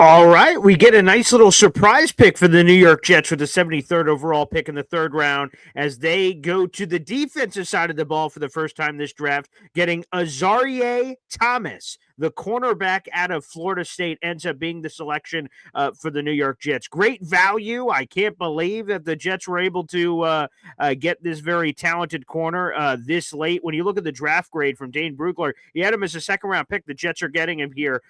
All right, we get a nice little surprise pick for the New York Jets with the 73rd overall pick in the third round as they go to the defensive side of the ball for the first time this draft, getting Azareye'h Thomas, the cornerback out of Florida State, ends up being the selection for the New York Jets. Great value. I can't believe that the Jets were able to get this very talented corner this late. When you look at the draft grade from Dane Brugler, he had him as a second-round pick. The Jets are getting him here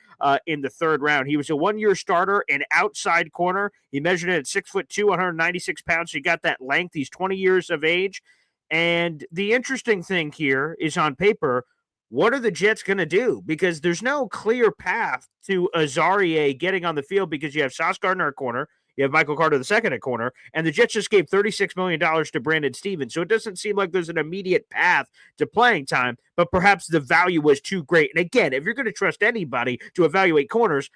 in the third round. He was a one-year starter and outside corner. He measured in at 6'2", 196 pounds. So he got that length. He's 20 years of age. And the interesting thing here is on paper, what are the Jets going to do? Because there's no clear path to Azareye'h getting on the field because you have Sauce Gardner at corner, you have Michael Carter II at corner, and the Jets just gave $36 million to Brandon Stevens. So it doesn't seem like there's an immediate path to playing time, but perhaps the value was too great. And again, if you're going to trust anybody to evaluate corners,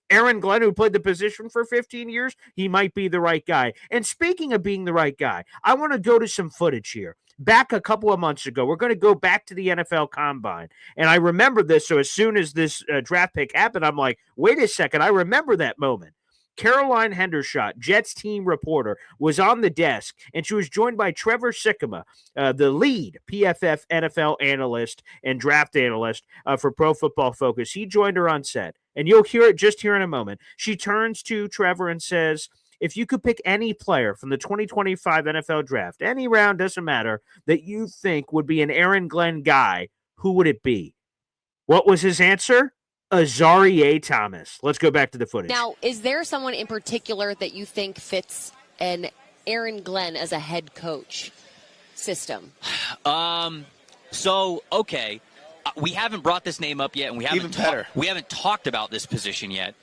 Aaron Glenn, who played the position for 15 years, he might be the right guy. And speaking of being the right guy, I want to go to some footage here. Back a couple of months ago, we're going to go back to the NFL Combine. And I remember this, so as soon as this draft pick happened, I'm like, wait a second, I remember that moment. Caroline Hendershot, Jets team reporter, was on the desk, and she was joined by Trevor Sikkema, the lead PFF NFL analyst and draft analyst for Pro Football Focus. He joined her on set, and you'll hear it just here in a moment. She turns to Trevor and says, if you could pick any player from the 2025 NFL draft, any round, doesn't matter, that you think would be an Aaron Glenn guy, who would it be? What was his answer? Aarier Thomas. Let's go back to the footage. Now, is there someone in particular that you think fits an Aaron Glenn as a head coach system? Okay. We haven't brought this name up yet, and we haven't talked about this position yet.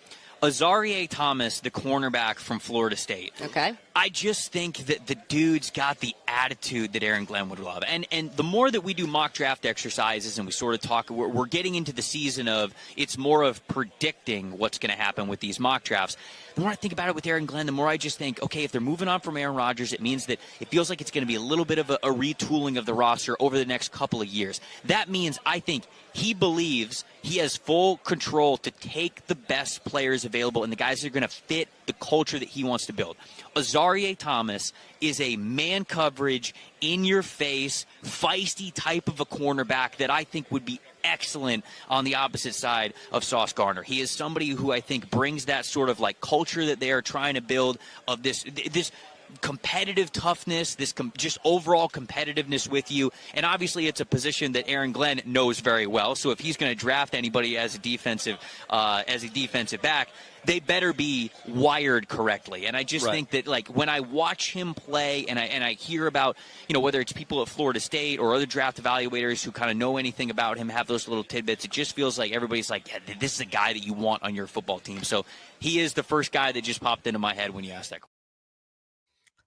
Aarier Thomas, the cornerback from Florida State. Okay. I just think that the dude's got the attitude that Aaron Glenn would love. And the more that we do mock draft exercises and we sort of talk, we're getting into the season of it's more of predicting what's going to happen with these mock drafts. The more I think about it with Aaron Glenn, the more I just think, okay, if they're moving on from Aaron Rodgers, it means that it feels like it's going to be a little bit of a retooling of the roster over the next couple of years. That means I think he believes he has full control to take the best players available and the guys that are going to fit the culture that he wants to build. Aarier Thomas is a man coverage, in-your-face, feisty type of a cornerback that I think would be excellent on the opposite side of Sauce Gardner. He is somebody who I think brings that sort of like culture that they are trying to build of this competitive toughness, this just overall competitiveness with you. And obviously it's a position that Aaron Glenn knows very well. So if he's going to draft anybody as a defensive back, they better be wired correctly. And I just think that, like, when I watch him play and I hear about, whether it's people at Florida State or other draft evaluators who kind of know anything about him, have those little tidbits, it just feels like everybody's like, yeah, this is a guy that you want on your football team. So he is the first guy that just popped into my head when you asked that question.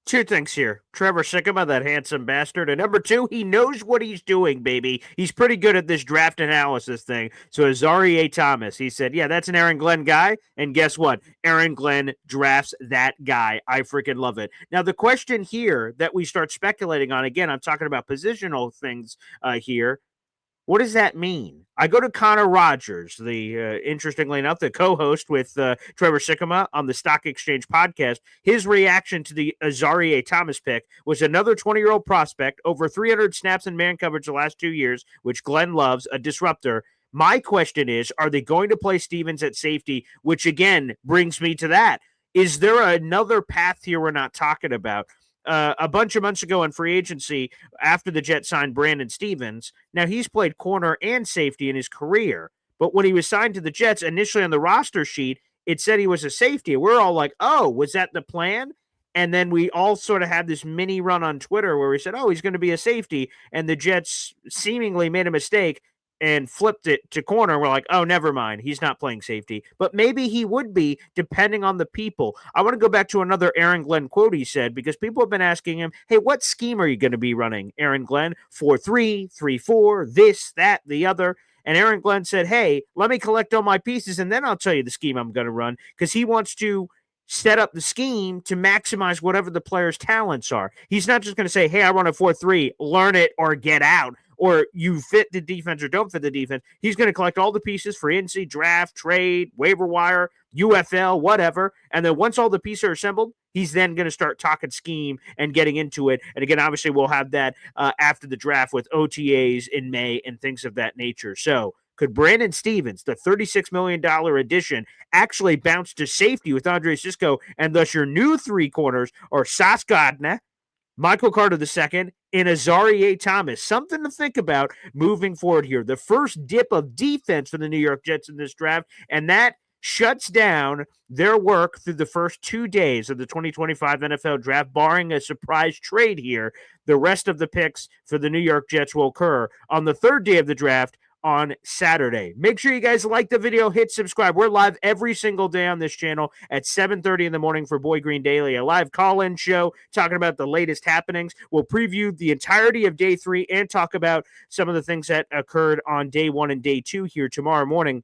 Two things here. Trevor Sikkema, that handsome bastard. And number two, he knows what he's doing, baby. He's pretty good at this draft analysis thing. So Aarier Thomas, he said, yeah, that's an Aaron Glenn guy. And guess what? Aaron Glenn drafts that guy. I freaking love it. Now, the question here that we start speculating on, again, I'm talking about positional things here. What does that mean? I go to Connor Rogers, interestingly enough, the co-host with Trevor Sikkema on the Stock Exchange podcast. His reaction to the Aarier Thomas pick was another 20-year-old prospect, over 300 snaps in man coverage the last 2 years, which Glenn loves, a disruptor. My question is, are they going to play Stevens at safety, which again brings me to that. Is there another path here we're not talking about? A bunch of months ago in free agency, after the Jets signed Brandon Stevens, now he's played corner and safety in his career, but when he was signed to the Jets, initially on the roster sheet, it said he was a safety. We're all like, oh, was that the plan? And then we all sort of had this mini run on Twitter where we said, oh, he's going to be a safety, and the Jets seemingly made a mistake and flipped it to corner. We're like, oh, never mind. He's not playing safety. But maybe he would be, depending on the people. I want to go back to another Aaron Glenn quote he said, because people have been asking him, hey, what scheme are you going to be running, Aaron Glenn? 4-3, 3-4, this, that, the other. And Aaron Glenn said, hey, let me collect all my pieces, and then I'll tell you the scheme I'm going to run, because he wants to set up the scheme to maximize whatever the player's talents are. He's not just going to say, hey, I run a 4-3, learn it or get out. or you fit the defense or don't fit the defense. He's going to collect all the pieces for NC draft, trade, waiver wire, UFL, whatever. And then once all the pieces are assembled, he's then going to start talking scheme and getting into it. And again, obviously, we'll have that after the draft with OTAs in May and things of that nature. So could Brandon Stevens, the $36 million addition, actually bounce to safety with Andre Sisco, and thus your new three corners are Sauce Gardner, Michael Carter II, and Azareye'h Thomas? Something to think about moving forward here. The first dip of defense for the New York Jets in this draft, and that shuts down their work through the first 2 days of the 2025 NFL draft, barring a surprise trade here. The rest of the picks for the New York Jets will occur on the third day of the draft on Saturday. Make sure you guys like the video, hit subscribe. We're live every single day on this channel at 7:30 in the morning for Boy Green Daily, a live call-in show talking about the latest happenings. We'll preview the entirety of day 3 and talk about some of the things that occurred on day 1 and day 2 here tomorrow morning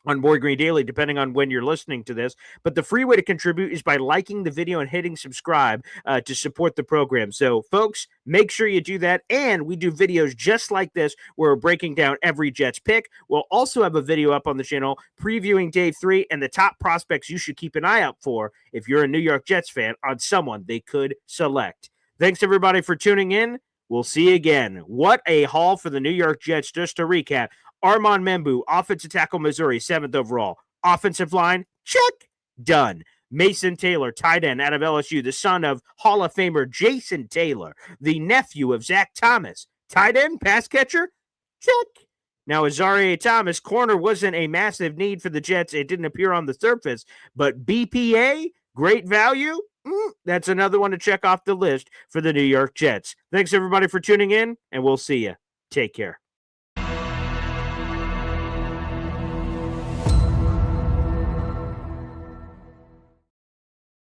on Boy Green Daily, depending on when you're listening to this. But the free way to contribute is by liking the video and hitting subscribe to support the program. So, folks, make sure you do that. And we do videos just like this where we're breaking down every Jets pick. We'll also have a video up on the channel previewing day 3 and the top prospects you should keep an eye out for if you're a New York Jets fan on someone they could select. Thanks, everybody, for tuning in. We'll see you again. What a haul for the New York Jets. Just to recap, Armand Membu, offensive tackle, Missouri, 7th overall. Offensive line, check, done. Mason Taylor, tight end out of LSU, the son of Hall of Famer Jason Taylor, the nephew of Zach Thomas. Tight end, pass catcher, check. Now, Aarier Thomas, corner wasn't a massive need for the Jets. It didn't appear on the surface, but BPA, great value. That's another one to check off the list for the New York Jets. Thanks, everybody, for tuning in, and we'll see you. Take care.